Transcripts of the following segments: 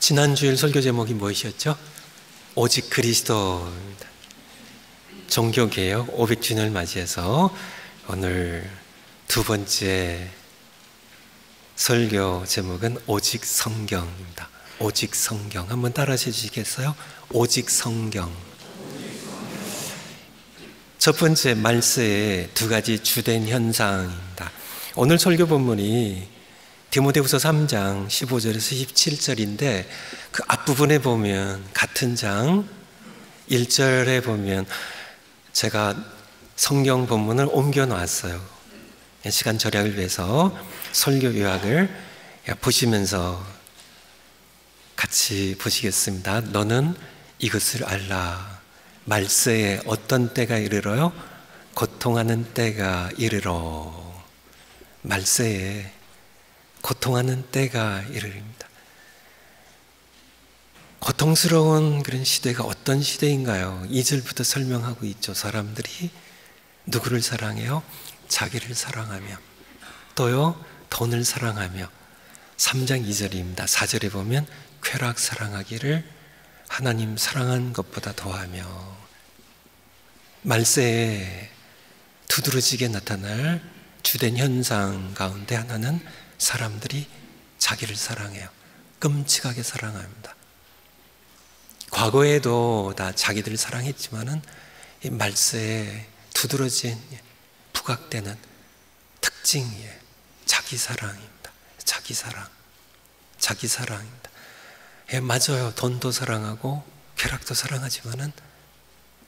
지난주일 설교 제목이 무엇이었죠? 오직 그리스도입니다. 종교개혁 500주년을 맞이해서 오늘 두 번째 설교 제목은 오직 성경입니다. 오직 성경. 한번 따라 해주시겠어요? 오직 성경. 첫 번째 말세의 두 가지 주된 현상입니다. 오늘 설교 본문이 디모데후서 3장 15절에서 17절인데 그 앞부분에 보면 같은 장 1절에 보면 제가 성경 본문을 옮겨 놨어요. 시간 절약을 위해서 설교 요약을 보시면서 같이 보시겠습니다. 너는 이것을 알라. 말세에 어떤 때가 이르러요? 고통하는 때가 이르러. 말세에 고통하는 때가 이르립니다. 고통스러운 그런 시대가 어떤 시대인가요? 2절부터 설명하고 있죠. 사람들이 누구를 사랑해요? 자기를 사랑하며, 또요 돈을 사랑하며. 3장 2절입니다. 4절에 보면 쾌락 사랑하기를 하나님 사랑한 것보다 더하며. 말세에 두드러지게 나타날 주된 현상 가운데 하나는 사람들이 자기를 사랑해요. 끔찍하게 사랑합니다. 과거에도 다 자기들을 사랑했지만은 이 말세에 두드러진 부각되는 특징이 자기 사랑입니다. 자기 사랑. 자기 사랑입니다. 예, 맞아요. 돈도 사랑하고 쾌락도 사랑하지만은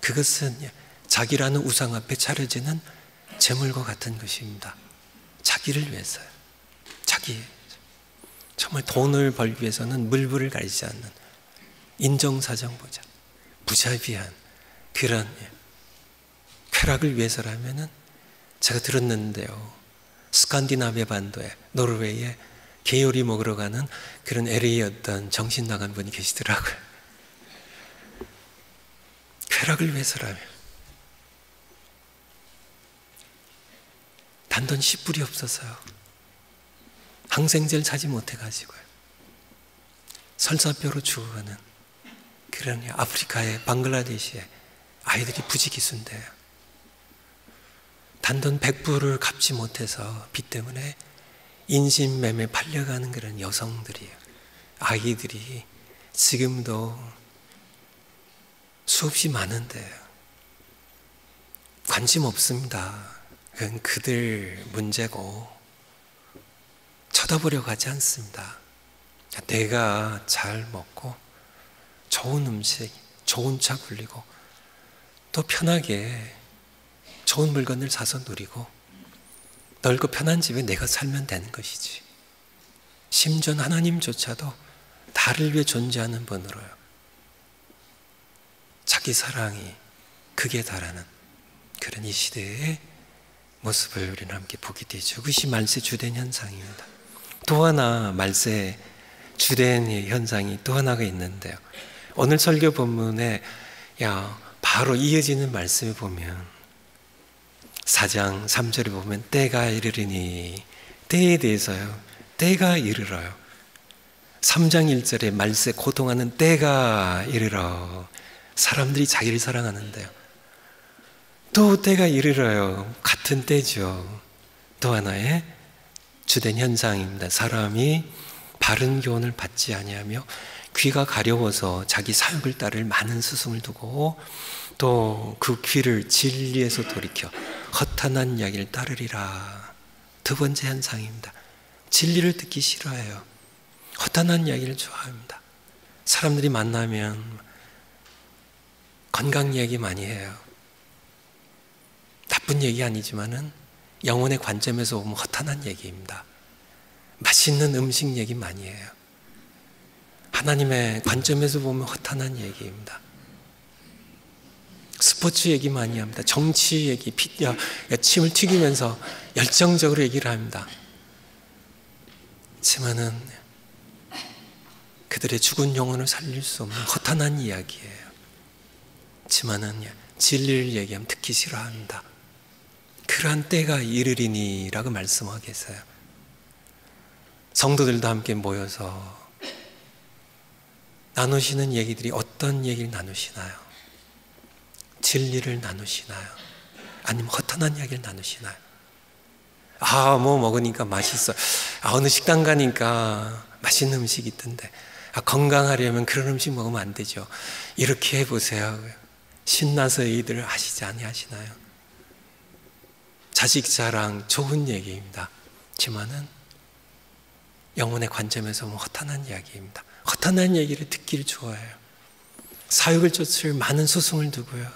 그것은 자기라는 우상 앞에 차려지는 재물과 같은 것입니다. 자기를 위해서요. 자기. 정말 돈을 벌기 위해서는 물불을 가리지 않는 인정사정보자, 무자비한 그런 쾌락을 위해서라면은 제가 들었는데요. 스칸디나비아 반도에, 노르웨이에 게요리 먹으러 가는 그런 LA 어떤 정신 나간 분이 계시더라고요. 쾌락을 위해서라면 단돈 10불이 없어서요. 항생제를 사지 못해가지고요. 설사뼈로 죽어가는 그런 아프리카의 방글라데시의 아이들이 부지기수인데요. 단돈 100불을 갚지 못해서 빚 때문에 인신매매 팔려가는 그런 여성들이에요. 아이들이 지금도 수없이 많은데요. 관심 없습니다. 그건 그들 문제고 쳐다보려고 하지 않습니다. 내가 잘 먹고 좋은 음식, 좋은 차 굴리고 또 편하게 좋은 물건을 사서 누리고 넓고 편한 집에 내가 살면 되는 것이지. 심지어 하나님조차도 나를 위해 존재하는 분으로요. 자기 사랑이 극에 달하는 그런 이 시대의 모습을 우리는 함께 보게 되죠. 그것이 말세 주된 현상입니다. 또 하나 말세 주된 현상이 또 하나가 있는데요. 오늘 설교 본문에 바로 이어지는 말씀을 보면 4장 3절에 보면 때가 이르리니, 때에 대해서요. 때가 이르러요. 3장 1절에 말세 고통하는 때가 이르러. 사람들이 자기를 사랑하는데요. 또 때가 이르러요. 같은 때죠. 또 하나의 주된 현상입니다. 사람이 바른 교훈을 받지 아니하며 귀가 가려워서 자기 사욕을 따를 많은 스승을 두고 또 그 귀를 진리에서 돌이켜 허탄한 이야기를 따르리라. 두 번째 현상입니다. 진리를 듣기 싫어해요. 허탄한 이야기를 좋아합니다. 사람들이 만나면 건강 이야기 많이 해요. 나쁜 얘기 아니지만은 영혼의 관점에서 보면 허탄한 얘기입니다. 맛있는 음식 얘기 많이 해요. 하나님의 관점에서 보면 허탄한 얘기입니다. 스포츠 얘기 많이 합니다. 정치 얘기, 침을 튀기면서 열정적으로 얘기를 합니다. 하지만은 그들의 죽은 영혼을 살릴 수 없는 허탄한 이야기예요. 하지만은 진리를 얘기하면 듣기 싫어합니다. 그러한 때가 이르리니 라고 말씀하고 계세요. 성도들도 함께 모여서 나누시는 얘기들이 어떤 얘기를 나누시나요? 진리를 나누시나요? 아니면 허탄한 이야기를 나누시나요? 뭐 먹으니까 맛있어. 어느 식당 가니까 맛있는 음식이 있던데. 건강하려면 그런 음식 먹으면 안 되죠. 이렇게 해보세요. 신나서 얘기들을 하시지 아니하시나요? 자식 자랑 좋은 얘기입니다. 하지만은 영혼의 관점에서 허탄한 이야기입니다. 허탄한 얘기를 듣기를 좋아해요. 사욕을 쫓을 많은 소송을 두고요.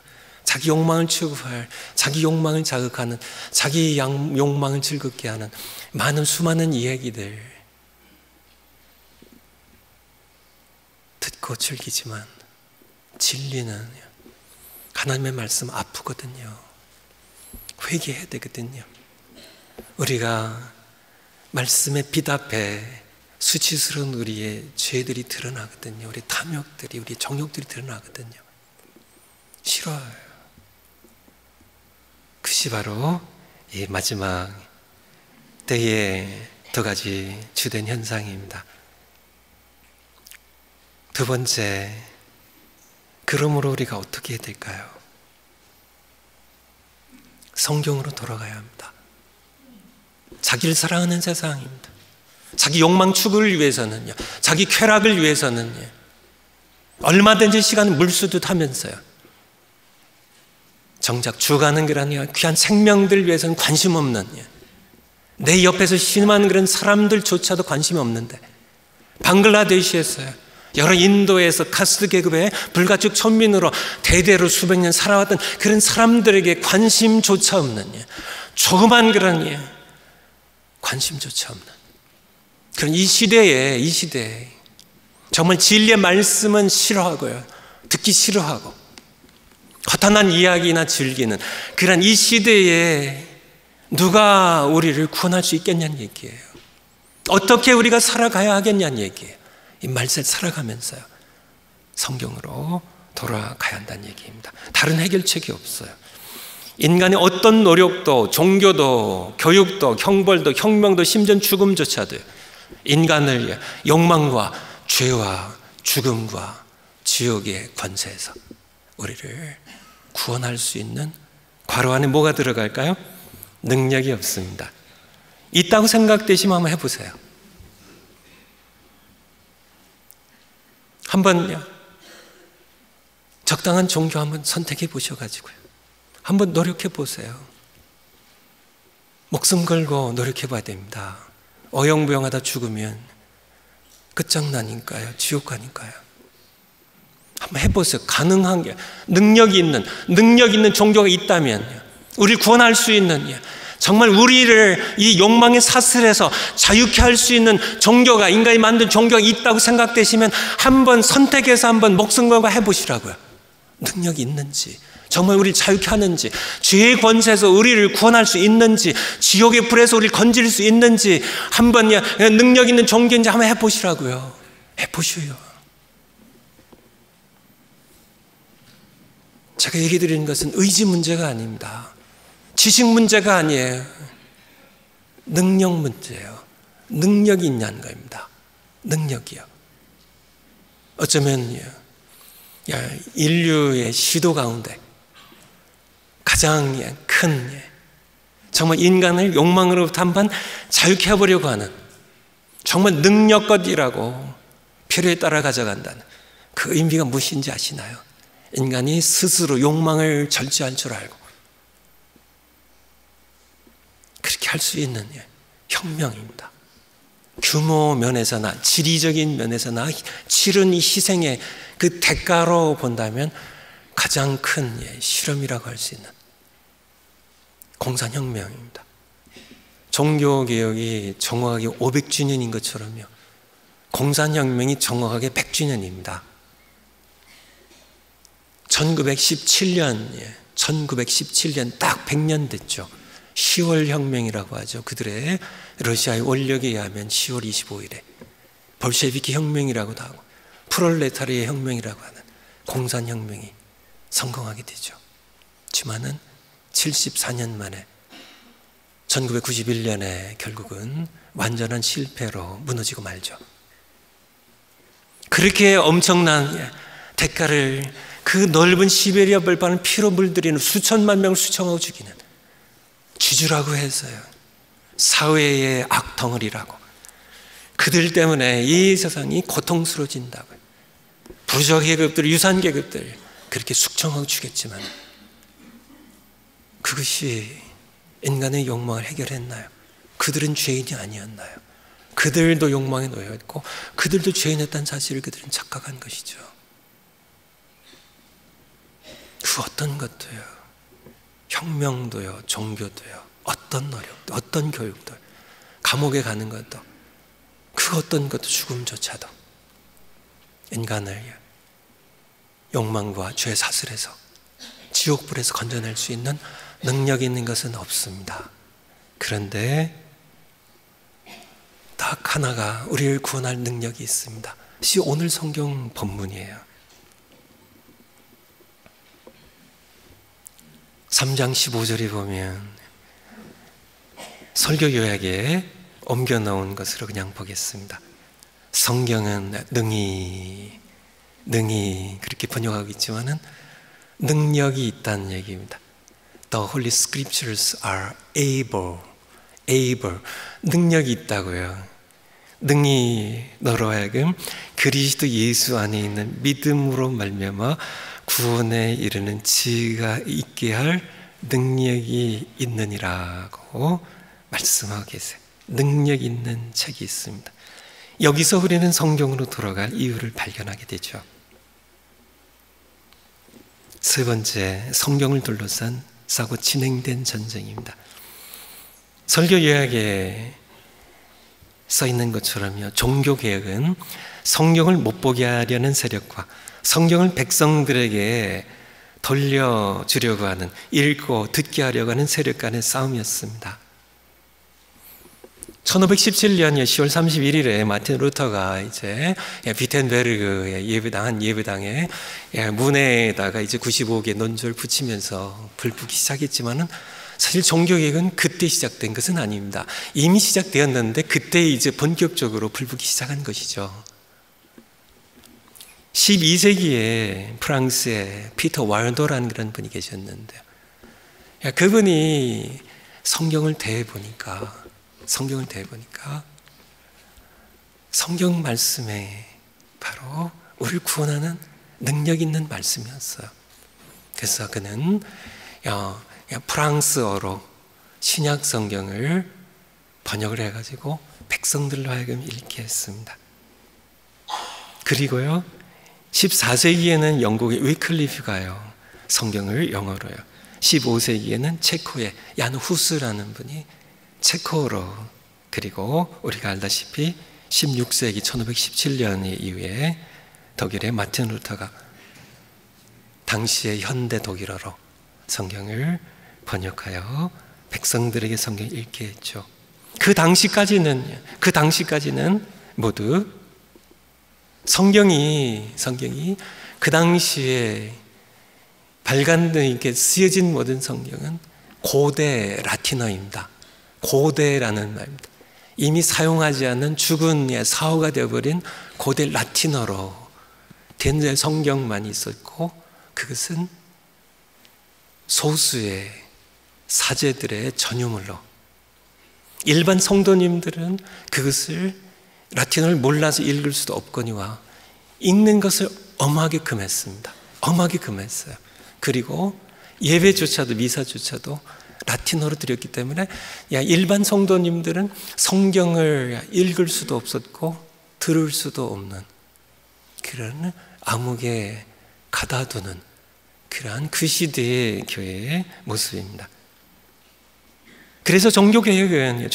자기 욕망을 추구할, 자기 욕망을 자극하는, 자기 욕망을 즐겁게 하는 많은 수많은 이야기들 듣고 즐기지만 진리는 하나님의 말씀 아프거든요. 회개해야 되거든요. 우리가 말씀의 빛 앞에 수치스러운 우리의 죄들이 드러나거든요. 우리 탐욕들이, 우리 정욕들이 드러나거든요. 싫어요. 그것이 바로 이 마지막 때의 두 가지 주된 현상입니다. 두 번째, 그러므로 우리가 어떻게 해야 될까요? 성경으로 돌아가야 합니다. 자기를 사랑하는 세상입니다. 자기 욕망 추구를 위해서는요, 자기 쾌락을 위해서는요, 얼마든지 시간을 물수듯 하면서요, 정작 죽어가는 그런 귀한 생명들 위해서는 관심 없는, 내 옆에서 신음하는 그런 사람들조차도 관심이 없는데, 방글라데시에서요, 여러 인도에서 카스트 계급의 불가축 천민으로 대대로 수백 년 살아왔던 그런 사람들에게 관심조차 없는, 조그만 그런 관심조차 없는 그런 이 시대에 정말 진리의 말씀은 싫어하고요, 듣기 싫어하고 허탄한 이야기나 즐기는 그런 이 시대에 누가 우리를 구원할 수 있겠냐는 얘기예요. 어떻게 우리가 살아가야 하겠냐는 얘기예요. 이 말세를 살아가면서요, 성경으로 돌아가야 한다는 얘기입니다. 다른 해결책이 없어요. 인간의 어떤 노력도, 종교도, 교육도, 형벌도, 혁명도, 심지어 죽음조차도 인간을 욕망과 죄와 죽음과 지옥의 권세에서 우리를 구원할 수 있는 괄호 안에 뭐가 들어갈까요? 능력이 없습니다. 있다고 생각되시면 한번 해보세요. 한번 적당한 종교 한번 선택해 보셔가지고요, 한번 노력해 보세요. 목숨 걸고 노력해 봐야 됩니다. 어영부영하다 죽으면 끝장나니까요, 지옥 가니까요. 한번 해보세요. 가능한 게, 능력 있는 종교가 있다면, 우리를 구원할 수 있는, 정말 우리를 이 욕망의 사슬에서 자유케 할 수 있는 종교가, 인간이 만든 종교가 있다고 생각되시면 한번 선택해서 한번 목숨 걸고 해보시라고요. 능력이 있는지, 정말 우리를 자유케 하는지, 죄의 권세에서 우리를 구원할 수 있는지, 지옥의 불에서 우리를 건질 수 있는지, 한번 능력 있는 종교인지 한번 해보시라고요. 해보시오요. 제가 얘기 드리는 것은 의지 문제가 아닙니다. 지식 문제가 아니에요. 능력 문제예요. 능력이 있냐는 겁니다. 능력이요. 어쩌면 인류의 시도 가운데 가장 큰, 정말 인간을 욕망으로부터 한번 자유케 해보려고 하는, 정말 능력껏 일하고 필요에 따라 가져간다는 그 의미가 무엇인지 아시나요? 인간이 스스로 욕망을 절제할 줄 알고 그렇게 할 수 있는 혁명입니다. 규모 면에서나 지리적인 면에서나 치른 이 희생의 그 대가로 본다면 가장 큰 실험이라고 할 수 있는 공산혁명입니다. 종교개혁이 정확하게 500주년인 것처럼요, 공산혁명이 정확하게 100주년입니다. 1917년 딱 100년 됐죠. 10월 혁명이라고 하죠. 그들의 러시아의 원력에 의하면 10월 25일에 볼셰비키 혁명이라고도 하고 프롤레타리아 혁명이라고 하는 공산혁명이 성공하게 되죠. 하지만은 74년 만에 1991년에 결국은 완전한 실패로 무너지고 말죠. 그렇게 엄청난 대가를 그 넓은 시베리아 벌판을 피로 물들이는 수천만 명을 수청하고 죽이는 주주라고 해서요. 사회의 악덩어리라고. 그들 때문에 이 세상이 고통스러워진다고요. 부르주아 계급들, 유산 계급들 그렇게 숙청하고 죽였지만 그것이 인간의 욕망을 해결했나요? 그들은 죄인이 아니었나요? 그들도 욕망에 놓여있고 그들도 죄인했다는 사실을 그들은 착각한 것이죠. 그 어떤 것도요, 혁명도요, 종교도요, 어떤 노력도, 어떤 교육도, 감옥에 가는 것도, 그 어떤 것도, 죽음조차도 인간을 욕망과 죄의 사슬에서, 지옥불에서 건져낼 수 있는 능력이 있는 것은 없습니다. 그런데 딱 하나가 우리를 구원할 능력이 있습니다. 그것이 오늘 성경 본문이에요. 3장 15절에 보면 설교 요약에 옮겨 놓은 것으로 그냥 보겠습니다. 성경은 능히 그렇게 번역하고 있지만은 능력이 있다는 얘기입니다. The Holy Scriptures are able, 능력이 있다고요. 능히 너로 하여금 그리스도 예수 안에 있는 믿음으로 말미암아 구원에 이르는 지혜가 있게 할 능력이 있느니라고 말씀하고 계세요. 능력 있는 책이 있습니다. 여기서 우리는 성경으로 돌아갈 이유를 발견하게 되죠. 세 번째, 성경을 둘러싸고 진행된 전쟁입니다. 설교 요약에 써 있는 것처럼요, 종교개혁은 성경을 못 보게 하려는 세력과 성경을 백성들에게 돌려주려고 하는, 읽고 듣게 하려고 하는 세력 간의 싸움이었습니다. 1517년 10월 31일에 마틴 루터가 이제 비텐베르그의 예배당에 문에다가 이제 95개의 논조를 붙이면서 불붙기 시작했지만은 사실 종교개혁은 그때 시작된 것은 아닙니다. 이미 시작되었는데 그때 이제 본격적으로 불붙기 시작한 것이죠. 12세기에 프랑스에 피터 왈도라는 그런 분이 계셨는데요. 그분이 성경을 대해보니까 성경 말씀에 바로 우리를 구원하는 능력 있는 말씀이었어요. 그래서 그는 프랑스어로 신약 성경을 번역을 해가지고 백성들로 하여금 읽게 했습니다. 그리고요, 14세기에는 영국의 위클리프가요 성경을 영어로요, 15세기에는 체코의 얀 후스라는 분이 체코어로, 그리고 우리가 알다시피 16세기 1517년 이후에 독일의 마틴 루터가 당시의 현대 독일어로 성경을 번역하여 백성들에게 성경을 읽게 했죠. 그 당시까지는 모두 성경이 그 당시에 이렇게 쓰여진 모든 성경은 고대 라틴어입니다. 고대라는 말입니다. 이미 사용하지 않는 죽은 사후가 되어버린 고대 라틴어로 된 성경만 있었고, 그것은 소수의 사제들의 전유물로, 일반 성도님들은 그것을 라틴어를 몰라서 읽을 수도 없거니와 읽는 것을 엄하게 금했습니다. 엄하게 금했어요. 그리고 예배조차도, 미사조차도 라틴어로 드렸기 때문에 일반 성도님들은 성경을 읽을 수도 없었고 들을 수도 없는 그런 암흑에 가다두는 그러한 그 시대의 교회의 모습입니다. 그래서 종교개혁은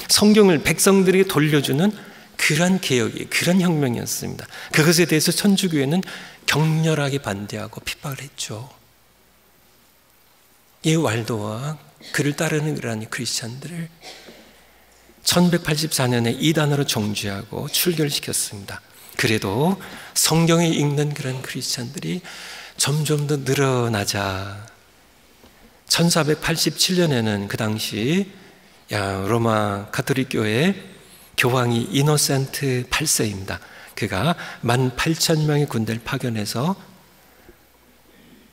성경을 백성들에게 돌려주는 그런 개혁이, 그런 혁명이었습니다. 그것에 대해서 천주교회는 격렬하게 반대하고 핍박을 했죠. 이 왈도와 그를 따르는 그러한 크리스찬들을 1184년에 이단으로 정죄하고 출결시켰습니다. 그래도 성경을 읽는 그런 크리스찬들이 점점 더 늘어나자 1487년에는 그 당시 로마 가톨릭 교회 교황이 이노센트 8세입니다. 그가 18,000명의 군대를 파견해서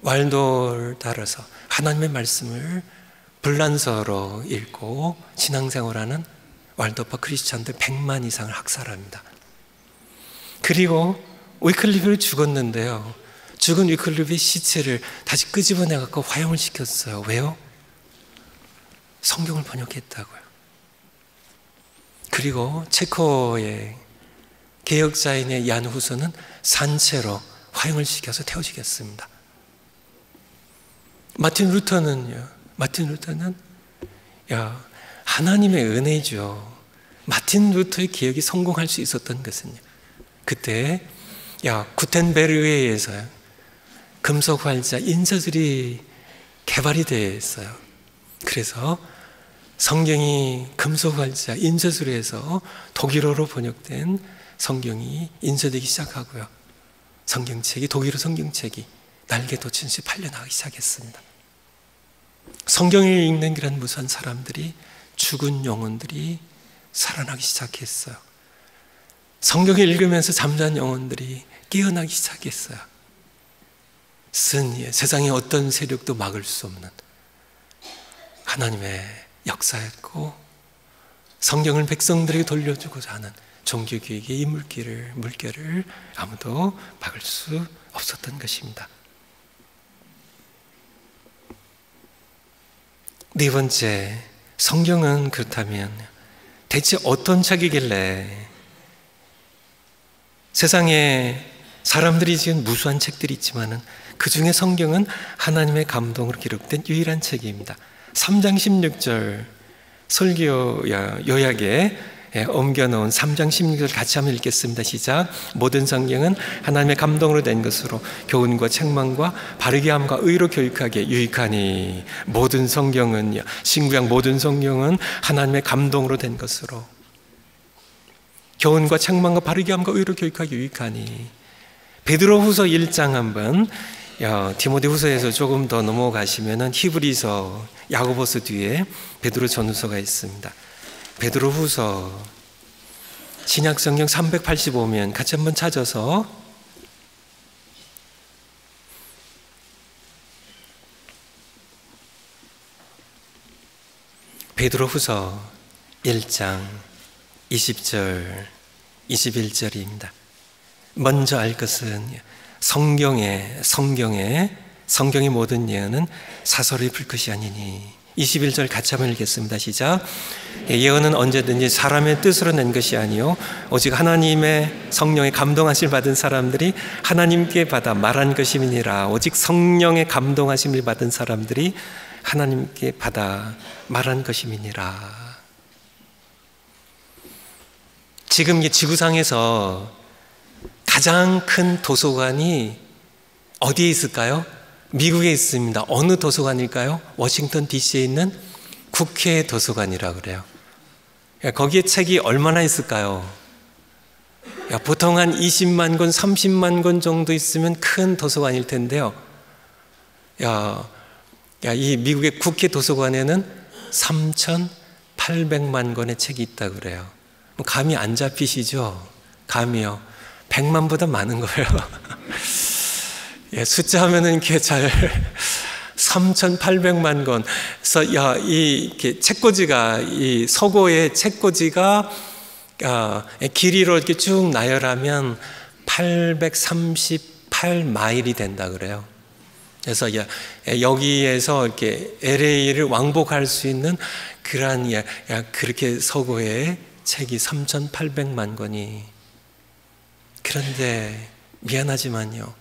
왈도를 따라서 하나님의 말씀을 불란서로 읽고 신앙생활하는 왈도파 크리스찬들 100만 이상을 학살합니다. 그리고 위클리프를 죽었는데요, 죽은 위클리프의 시체를 다시 끄집어내갖고 화형을 시켰어요. 왜요? 성경을 번역했다고요. 그리고 체코의 개혁자인의 얀 후서는 산채로 화형을 시켜서 태워지겠습니다. 마틴 루터는 하나님의 은혜죠. 마틴 루터의 개혁이 성공할 수 있었던 것은요, 그때 구텐베르그에 의해서 금속 활자 인쇄술이 개발이 되어 있어요. 그래서 성경이 금속 활자 인쇄술에 해서 독일어로 번역된 성경이 인쇄되기 시작하고요, 성경책이, 독일어 성경책이 날개 돋친 시 팔려나가기 시작했습니다. 성경을 읽는 그런 무수한 사람들이, 죽은 영혼들이 살아나기 시작했어요. 성경을 읽으면서 잠자는 영혼들이 깨어나기 시작했어요. 세상의 어떤 세력도 막을 수 없는 하나님의 역사였고, 성경을 백성들에게 돌려주고자 하는 종교개혁의 이 물결을 아무도 막을 수 없었던 것입니다. 네 번째, 성경은 그렇다면 대체 어떤 책이길래, 세상에 사람들이 지은 무수한 책들이 있지만은 그 중에 성경은 하나님의 감동으로 기록된 유일한 책입니다. 3장 16절 설교 요약에 옮겨놓은 3장 16절 같이 한번 읽겠습니다. 시작. 모든 성경은 하나님의 감동으로 된 것으로 교훈과 책망과 바르게 함과 의로 교육하기에 유익하니. 모든 성경은요, 신구약 모든 성경은 하나님의 감동으로 된 것으로 교훈과 책망과 바르게 함과 의로 교육하기에 유익하니. 베드로후서 1장 한번, 디모데후서에서 조금 더 넘어가시면은 히브리서, 야고보서 뒤에 베드로 전후서가 있습니다. 베드로후서 신약성경 385면 같이 한번 찾아서 베드로후서 1장 20절 21절입니다. 먼저 알 것은 성경의 모든 예언은 사설의 불끝이 아니니. 21절 같이 한번 읽겠습니다. 시작. 예언은 언제든지 사람의 뜻으로 낸 것이 아니요 오직 하나님의 성령의 감동하심을 받은 사람들이 하나님께 받아 말한 것임이니라. 오직 성령의 감동하심을 받은 사람들이 하나님께 받아 말한 것임이니라. 지금 이 지구상에서 가장 큰 도서관이 어디에 있을까요? 미국에 있습니다. 어느 도서관일까요? 워싱턴 DC에 있는 국회 도서관이라고 그래요. 거기에 책이 얼마나 있을까요? 보통 한 20만 권, 30만 권 정도 있으면 큰 도서관일 텐데요. 이 미국의 국회 도서관에는 3,800만 권의 책이 있다고 그래요. 감이 안 잡히시죠? 감이요. 100만보다 많은 거예요. 숫자 하면은 이렇게 잘 3,800만 권. 그래서 이 책꽂이가, 이 서고의 책꽂이가 길이로 이렇게 쭉 나열하면 838마일이 된다 그래요. 그래서 여기에서 이렇게 LA를 왕복할 수 있는 그러한 그렇게 서고의 책이 3,800만 권이. 그런데 미안하지만요,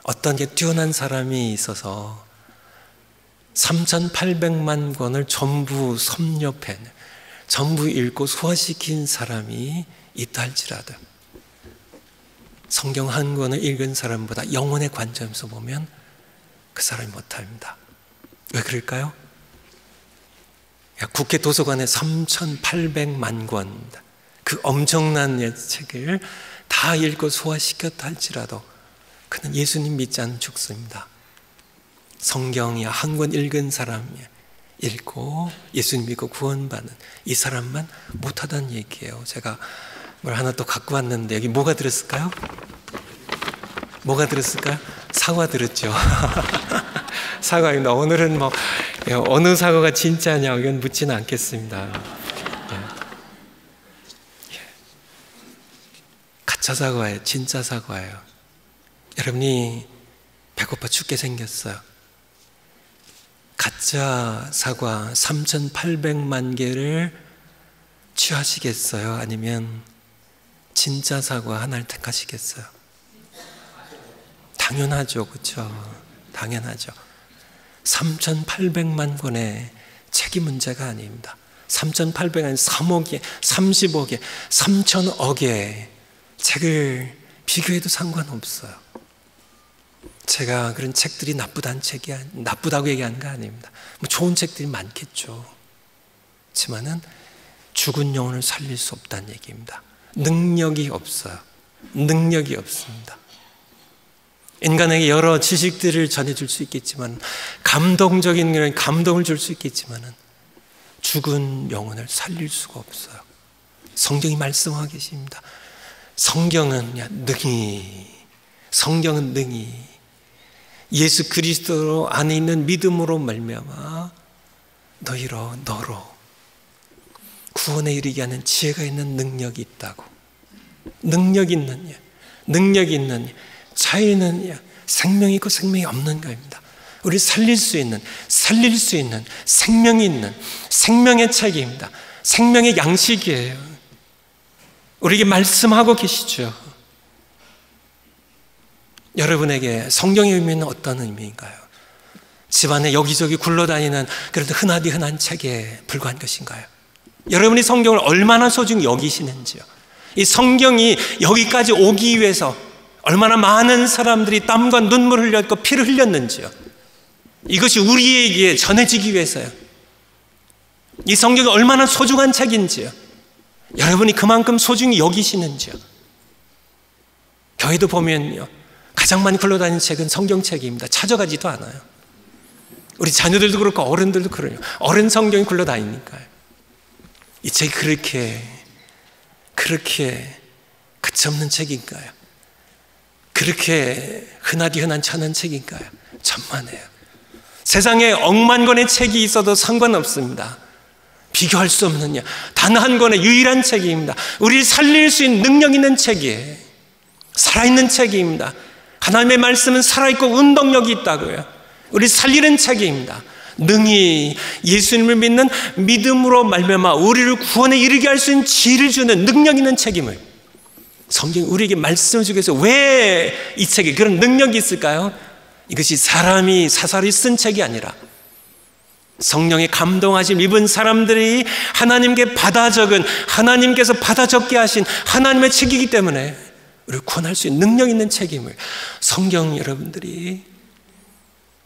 어떤 게 뛰어난 사람이 있어서 3,800만 권을 전부 섭렵해, 전부 읽고 소화시킨 사람이 있다 할지라도 성경 한 권을 읽은 사람보다 영혼의 관점에서 보면 그 사람이 못합니다. 왜 그럴까요? 국회 도서관에 3,800만 권, 그 엄청난 책을 다 읽고 소화시켰다 할지라도 그는 예수님 믿지 않으면 죽습니다. 성경이 한 권 읽은 사람이 읽고 예수님 믿고 구원받는 이 사람만 못하다는 얘기예요. 제가 뭘 하나 또 갖고 왔는데 여기 뭐가 들었을까요? 뭐가 들었을까요? 사과 들었죠. 사과입니다. 오늘은 뭐 어느 사과가 진짜냐 이건 묻지는 않겠습니다. 가짜 사과예요. 진짜 사과예요. 여러분이 배고파 죽게 생겼어요. 가짜 사과 3,800만 개를 취하시겠어요? 아니면 진짜 사과 하나를 택하시겠어요? 당연하죠. 그렇죠? 당연하죠. 3,800만 권의 책이 문제가 아닙니다. 3,800만, 3억에, 30억에, 3,000억의 책을 비교해도 상관없어요. 제가 그런 책들이 나쁘다고 얘기하는 거 아닙니다. 뭐 좋은 책들이 많겠죠. 그렇지만은 죽은 영혼을 살릴 수 없다는 얘기입니다. 능력이 없어요. 능력이 없습니다. 인간에게 여러 지식들을 전해줄 수 있겠지만, 감동적인 그런 감동을 줄 수 있겠지만은 죽은 영혼을 살릴 수가 없어요. 성경이 말씀하고 계십니다. 성경은 능히 예수 그리스도 안에 있는 믿음으로 말미암아 너로 구원에 이르게 하는 지혜가 있는 능력이 있다고. 능력이 있느냐, 차이는 생명이 있고 생명이 없는 거입니다. 우리 살릴 수 있는 생명이 있는 생명의 책입니다. 생명의 양식이에요. 우리에게 말씀하고 계시죠. 여러분에게 성경의 의미는 어떤 의미인가요? 집안에 여기저기 굴러다니는 그런 흔한 책에 불과한 것인가요? 여러분이 성경을 얼마나 소중히 여기시는지요. 이 성경이 여기까지 오기 위해서 얼마나 많은 사람들이 땀과 눈물을 흘렸고 피를 흘렸는지요. 이것이 우리에게 전해지기 위해서요. 이 성경이 얼마나 소중한 책인지요. 여러분이 그만큼 소중히 여기시는지요. 교회도 보면요, 가장 많이 굴러다니는 책은 성경책입니다. 찾아가지도 않아요. 우리 자녀들도 그렇고 어른들도 그래요. 어른 성경이 굴러다니니까요. 이 책이 그렇게 가치없는 책인가요? 그렇게 흔한 천한 책인가요? 천만에요. 세상에 억만 권의 책이 있어도 상관없습니다. 비교할 수 없느냐, 단 한 권의 유일한 책입니다. 우리를 살릴 수 있는 능력 있는 책이에요. 살아있는 책입니다. 하나님의 말씀은 살아있고 운동력이 있다고요. 우리 살리는 책입니다. 능히 예수님을 믿는 믿음으로 말미암아 우리를 구원에 이르게 할 수 있는 지혜를 주는 능력 있는 책임을 성경이 우리에게 말씀을 주기 위해서 왜 이 책에 그런 능력이 있을까요? 이것이 사람이 사사리 쓴 책이 아니라 성령의 감동하심 입은 사람들이 하나님께 받아 적은, 하나님께서 받아 적게 하신 하나님의 책이기 때문에 우리를 구원할 수 있는 능력 있는 책임을 성경 여러분들이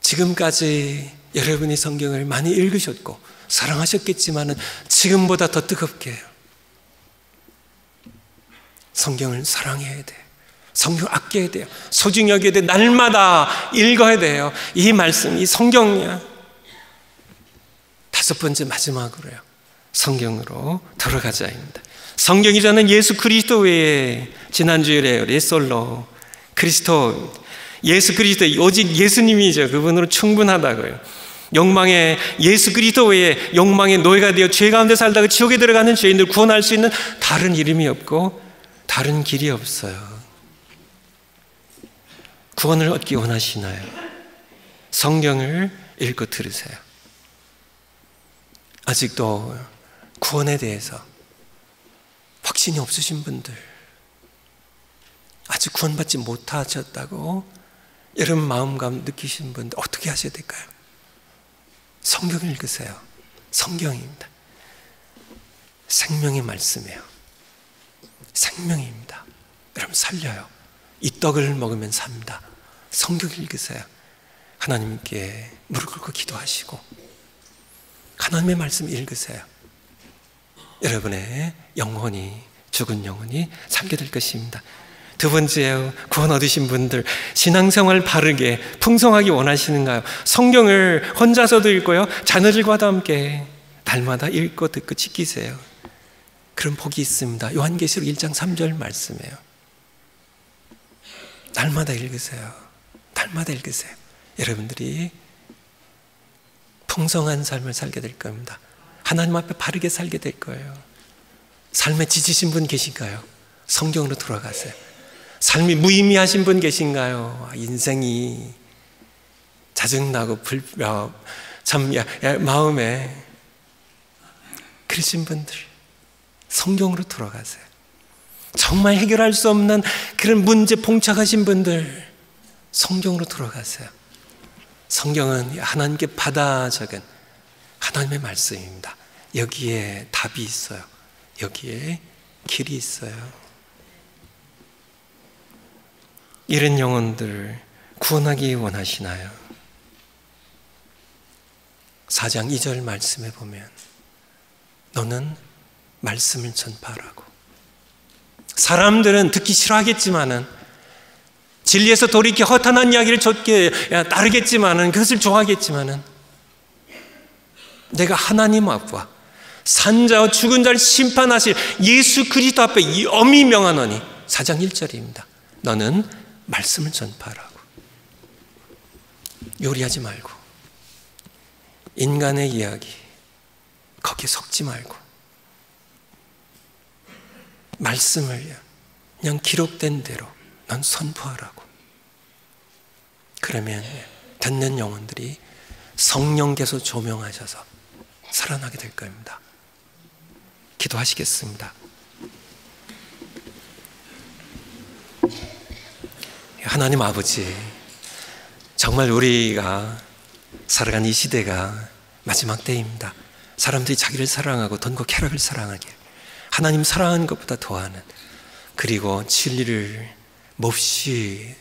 지금까지 여러분이 성경을 많이 읽으셨고 사랑하셨겠지만은 지금보다 더 뜨겁게 해요. 성경을 사랑해야 돼요. 성경을 아껴야 돼요. 소중히 여겨야 돼요. 날마다 읽어야 돼요. 이 말씀, 이 성경이야. 다섯 번째 마지막으로요, 성경으로 돌아가자입니다. 성경이라는 예수 그리스도 외에 지난주에 우리 솔로 그리스도, 예수 그리스도 오직 예수님이죠. 그분으로 충분하다고요. 욕망의 예수 그리스도 외에 욕망의 노예가 되어 죄 가운데 살다가 지옥에 들어가는 죄인들 구원할 수 있는 다른 이름이 없고 다른 길이 없어요. 구원을 얻기 원하시나요? 성경을 읽고 들으세요. 아직도 구원에 대해서 확신이 없으신 분들, 아직 구원받지 못하셨다고 여러분 마음감 느끼시는 분들 어떻게 하셔야 될까요? 성경을 읽으세요. 성경입니다. 생명의 말씀이에요. 생명입니다. 여러분 살려요. 이 떡을 먹으면 삽니다. 성경을 읽으세요. 하나님께 무릎 꿇고 기도하시고 하나님의 말씀 읽으세요. 여러분의 영혼이, 죽은 영혼이 살게 될 것입니다. 두 번째요, 구원 얻으신 분들 신앙생활 바르게 풍성하게 원하시는가요? 성경을 혼자서도 읽고요, 자녀들과도 함께 날마다 읽고 듣고 지키세요. 그런 복이 있습니다. 요한계시록 1장 3절 말씀이에요. 날마다 읽으세요. 날마다 읽으세요. 여러분들이 풍성한 삶을 살게 될 겁니다. 하나님 앞에 바르게 살게 될 거예요. 삶에 지치신 분 계신가요? 성경으로 돌아가세요. 삶이 무의미하신 분 계신가요? 인생이 짜증나고 마음에 그러신 분들, 성경으로 돌아가세요. 정말 해결할 수 없는 그런 문제 봉착하신 분들, 성경으로 돌아가세요. 성경은 하나님께 받아 적은 하나님의 말씀입니다. 여기에 답이 있어요. 여기에 길이 있어요. 이런 영혼들 구원하기 원하시나요? 4장 2절 말씀에 보면 너는 말씀을 전파하라고. 사람들은 듣기 싫어하겠지만은, 진리에서 돌이켜 허탄한 이야기를 좁게 따르겠지만은, 그것을 좋아하겠지만은, 내가 하나님 앞과 산자와 죽은 자를 심판하실 예수 그리스도 앞에 이 엄히 명하노니, 4장 1절입니다. 너는 말씀을 전파하라고. 요리하지 말고, 인간의 이야기 거기에 속지 말고, 말씀을 그냥 기록된 대로 넌 선포하라고. 그러면 듣는 영혼들이 성령께서 조명하셔서 살아나게 될 겁니다. 기도하시겠습니다. 하나님 아버지, 정말 우리가 살아가는 이 시대가 마지막 때입니다. 사람들이 자기를 사랑하고 돈과 쾌락을 사랑하게, 하나님 사랑하는 것보다 더하는, 그리고 진리를 몹시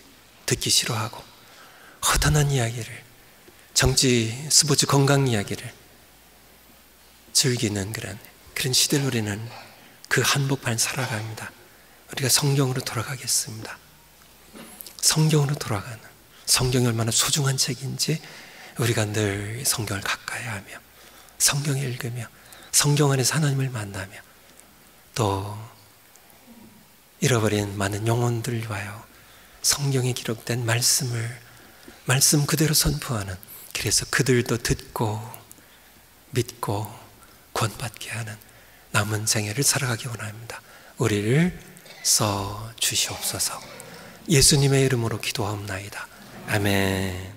듣기 싫어하고 허탄한 이야기를, 정치, 스포츠, 건강 이야기를 즐기는 그런 시대를 우리는 그 한복판 살아갑니다. 우리가 성경으로 돌아가겠습니다. 성경으로 돌아가는, 성경이 얼마나 소중한 책인지 우리가 늘 성경을 가까이 하며, 성경을 읽으며, 성경 안에서 하나님을 만나며, 또 잃어버린 많은 영혼들을 위하여 성경에 기록된 말씀 그대로 선포하는, 그래서 그들도 듣고 믿고 구원받게 하는 남은 생애를 살아가기 원합니다. 우리를 써 주시옵소서. 예수님의 이름으로 기도하옵나이다. 아멘.